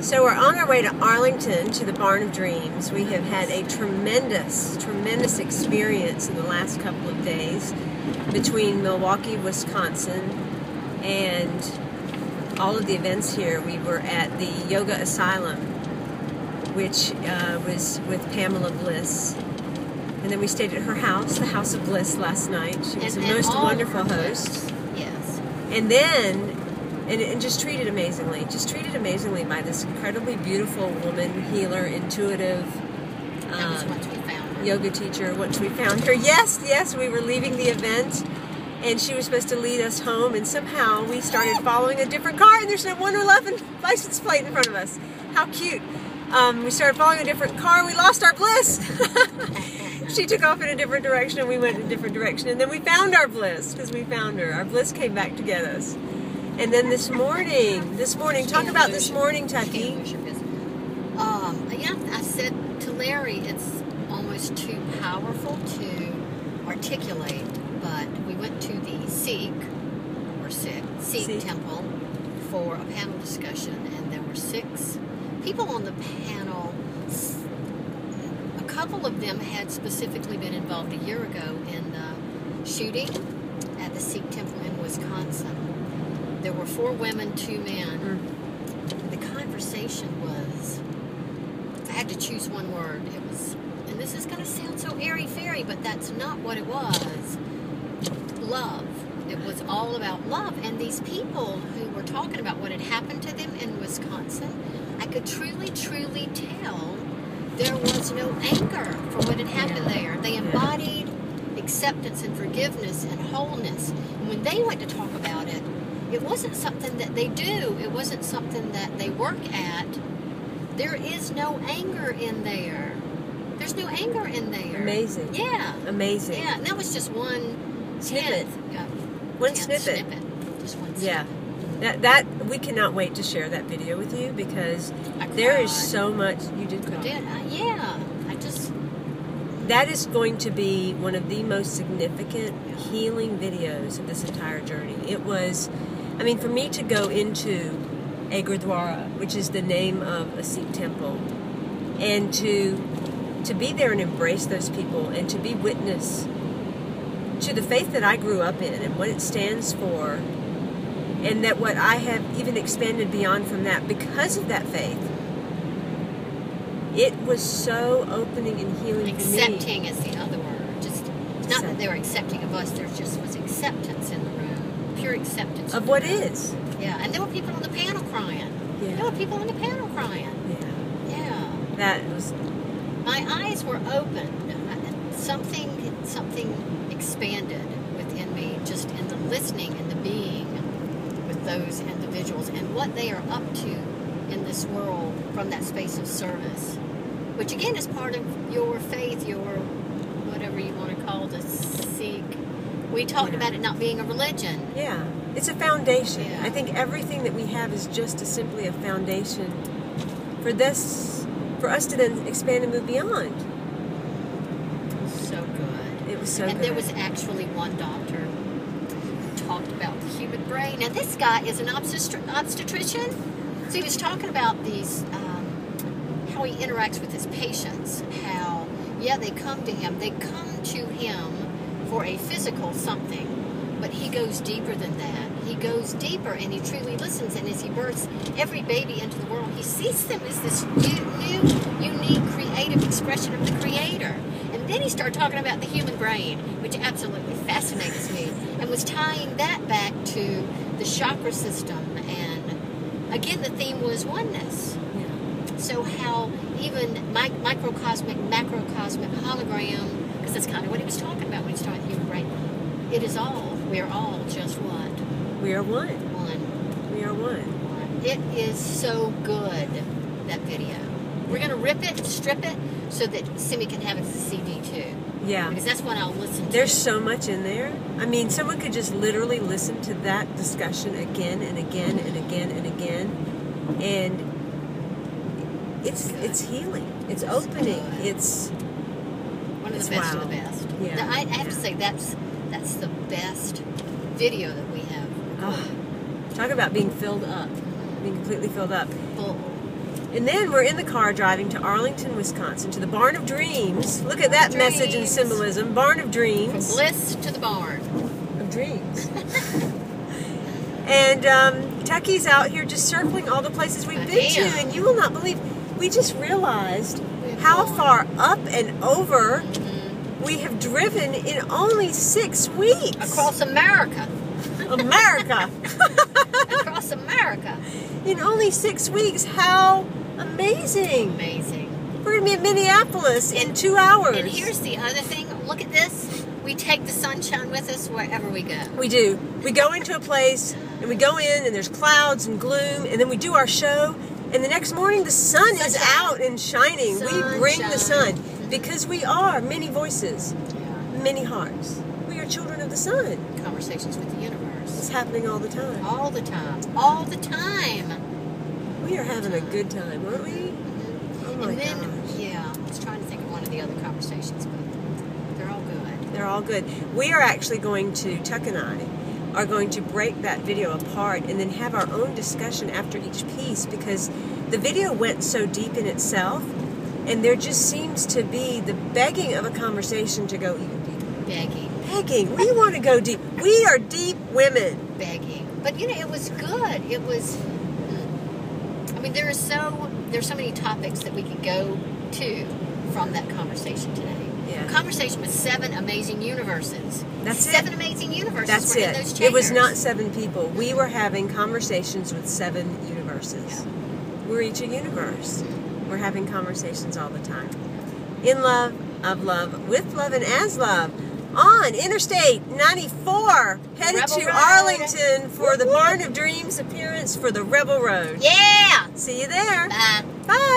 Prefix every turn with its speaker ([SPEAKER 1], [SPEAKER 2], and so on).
[SPEAKER 1] So we're on our way to Arlington to the Barn of Dreams. We have had a tremendous experience in the last couple of days between Milwaukee, Wisconsin, and all of the events here. We were at the Yoga Asylum, which was with Pamela Bliss. And then we stayed at her house, the House of Bliss, last night. She was a most wonderful host.
[SPEAKER 2] Yes.
[SPEAKER 1] And then, and just treated amazingly by this incredibly beautiful woman, healer, intuitive,
[SPEAKER 2] That was once we found her.
[SPEAKER 1] Yoga teacher. Once we found her, yes, we were leaving the event, and she was supposed to lead us home, and somehow we started following a different car, and there's no 111 license plate in front of us. How cute. We started following a different car, we lost our bliss. She took off in a different direction, and we went in a different direction, and then we found our bliss, because we found her. Our bliss came back to get us. And then this morning, talk about this morning, Tucky.
[SPEAKER 2] Yeah, I said to Larry, it's almost too powerful to articulate, but we went to the Sikh temple for a panel discussion, and there were 6 people on the panel. A couple of them had specifically been involved a year ago in the shooting at the Sikh temple in Wisconsin. There were 4 women, 2 men. The conversation was, if I had to choose one word, it was, and this is going to sound so airy-fairy, but that's not what it was, love. It was all about love. And these people who were talking about what had happened to them in Wisconsin, I could truly tell there was no anger for what had happened there. They embodied acceptance and forgiveness and wholeness. And when they went to talk about it, it wasn't something that they do. It wasn't something that they work at. There is no anger in there. There's no anger in there.
[SPEAKER 1] Amazing.
[SPEAKER 2] Yeah.
[SPEAKER 1] Amazing.
[SPEAKER 2] Yeah, and that was just one
[SPEAKER 1] snippet.
[SPEAKER 2] One
[SPEAKER 1] snippet.
[SPEAKER 2] Just one snippet.
[SPEAKER 1] Yeah. That we cannot wait to share that video with you, because there is so much. You did cry.
[SPEAKER 2] I did. Yeah.
[SPEAKER 1] That is going to be one of the most significant healing videos of this entire journey. It was, I mean, for me to go into a Gurdwara, which is the name of a Sikh temple, and to be there and embrace those people, and to be witness to the faith that I grew up in and what it stands for, and that what I have even expanded beyond from that because of that faith. It was so opening and healing to me.
[SPEAKER 2] Accepting is the other word. Just not that they were accepting of us. There just was acceptance in the room, pure acceptance
[SPEAKER 1] of what is.
[SPEAKER 2] Yeah, and there were people on the panel crying.
[SPEAKER 1] Yeah.
[SPEAKER 2] There were people on the panel crying.
[SPEAKER 1] Yeah.
[SPEAKER 2] Yeah.
[SPEAKER 1] That was.
[SPEAKER 2] My eyes were opened. Something expanded within me, just in the listening and the being with those individuals and what they are up to in this world from that space of service, which again is part of your faith, your whatever you want to call this Sikh. We talked about it not being a religion.
[SPEAKER 1] Yeah, it's a foundation.
[SPEAKER 2] Yeah.
[SPEAKER 1] I think everything that we have is just simply a foundation for us to then expand and move beyond.
[SPEAKER 2] So good.
[SPEAKER 1] It was so
[SPEAKER 2] and
[SPEAKER 1] good.
[SPEAKER 2] There was actually one doctor who talked about the human brain. Now this guy is an obstetrician. So he was talking about these, how he interacts with his patients, how, they come to him for a physical something, but he goes deeper than that. He goes deeper and he truly listens, and as he births every baby into the world, he sees them as this new, unique, creative expression of the Creator. And then he started talking about the human brain, which absolutely fascinates me, and was tying that back to the chakra system. And again, the theme was oneness.
[SPEAKER 1] Yeah.
[SPEAKER 2] So how even microcosmic, macrocosmic, hologram, because that's kind of what he was talking about when he was talking about the human brain. It is all. We are all just what?
[SPEAKER 1] We are one.
[SPEAKER 2] One.
[SPEAKER 1] We are one.
[SPEAKER 2] It is so good, that video. We're going to rip it, strip it, so that Simi can have it as a CD too.
[SPEAKER 1] Yeah.
[SPEAKER 2] Because that's what I'll listen to.
[SPEAKER 1] There's so much in there. I mean, someone could just literally listen to that discussion again and again and again and again. And it's healing. It's opening.
[SPEAKER 2] Good.
[SPEAKER 1] It's
[SPEAKER 2] one of the best of the best.
[SPEAKER 1] Yeah.
[SPEAKER 2] I have to say that's the best video that we have.
[SPEAKER 1] Talk about being filled up. Being completely filled up.
[SPEAKER 2] Full.
[SPEAKER 1] And then we're in the car driving to Arlington, Wisconsin, to the Barn of Dreams. Look at that message and symbolism. Barn of Dreams.
[SPEAKER 2] From bliss to the barn.
[SPEAKER 1] Of dreams. And Tucky's out here just circling all the places we've been to. And you will not believe, we just realized how far up and over we have driven in only 6 weeks.
[SPEAKER 2] Across America.
[SPEAKER 1] America.
[SPEAKER 2] Across America.
[SPEAKER 1] In only 6 weeks. How amazing.
[SPEAKER 2] Amazing.
[SPEAKER 1] We're going to be in Minneapolis in 2 hours.
[SPEAKER 2] And here's the other thing. Look at this. We take the sunshine with us wherever we go.
[SPEAKER 1] We do. We go into a place, and we go in, and there's clouds and gloom, and then we do our show, and the next morning the sun is out and shining. We bring the sun. Because we are many voices, many hearts. We are children of the sun.
[SPEAKER 2] Conversations with the universe.
[SPEAKER 1] It's happening all the time.
[SPEAKER 2] All the time. All the time.
[SPEAKER 1] We are having a good time, aren't we? Oh my gosh.
[SPEAKER 2] Yeah, I was trying to think of one of the other conversations, but they're all good.
[SPEAKER 1] They're all good. We are actually going to, Tuck and I, are going to break that video apart and then have our own discussion after each piece, because the video went so deep in itself. And there just seems to be the begging of a conversation to go even deeper. Begging. We want to go deep. We are deep women.
[SPEAKER 2] Begging. But you know, it was good. It was. I mean, there's so many topics that we could go to from that conversation today.
[SPEAKER 1] Yeah.
[SPEAKER 2] A conversation with 7 amazing universes.
[SPEAKER 1] That's
[SPEAKER 2] 7 amazing universes.
[SPEAKER 1] That's
[SPEAKER 2] were
[SPEAKER 1] it.
[SPEAKER 2] In those chairs.
[SPEAKER 1] It was not 7 people. We were having conversations with 7 universes.
[SPEAKER 2] Yeah.
[SPEAKER 1] We're each a universe. We're having conversations all the time. In love, of love, with love, and as love. On Interstate 94, headed
[SPEAKER 2] Rebel
[SPEAKER 1] to
[SPEAKER 2] Road.
[SPEAKER 1] Arlington for the Barn of Dreams appearance for the Rebel Road.
[SPEAKER 2] Yeah!
[SPEAKER 1] See you there.
[SPEAKER 2] Bye.
[SPEAKER 1] Bye.